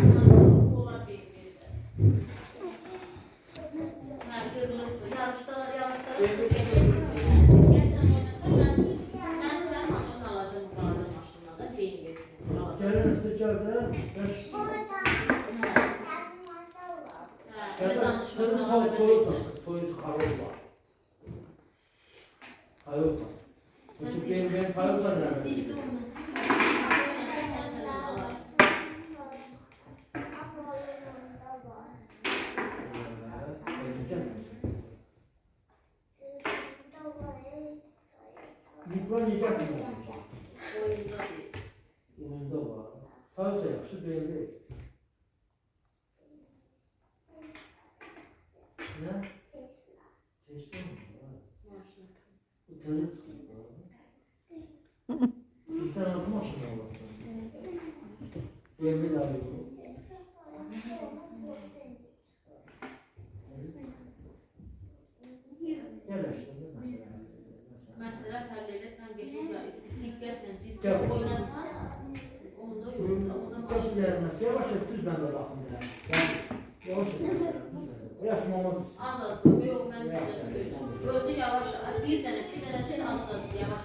Olar beynimizde. Kırılıp yarışlar Gerçekten oynasam ben size maşın alacağım. Bağlı maşınla da beynimizini alacağım. Gelin istiklalde. Kızın toyu kavuk var. Kavuk var. Çünkü benim kavuk var nerede? Ciddi olmasın. Mikron yiyecek mi? Oyunda değil. Oyunda var. Kavuksa yakışı belli. Ne? Tesla mı? Bu tezı sıkıyor. Bir tane nasıl maşın alasın? BMW abi bu. Gel işte mesela. Mesela halledersen geçecek. Dikkatle ciddi Gel. oynasan onda yok. Onda Çok gelmez. Yavaş yavaş düz ben de bakın yani. Yavaş yavaş. Yaşmama düz. anladım. Yok ben de söyleyeyim. Özü yavaş. Bir tane, iki tane sen anladın. Yavaş.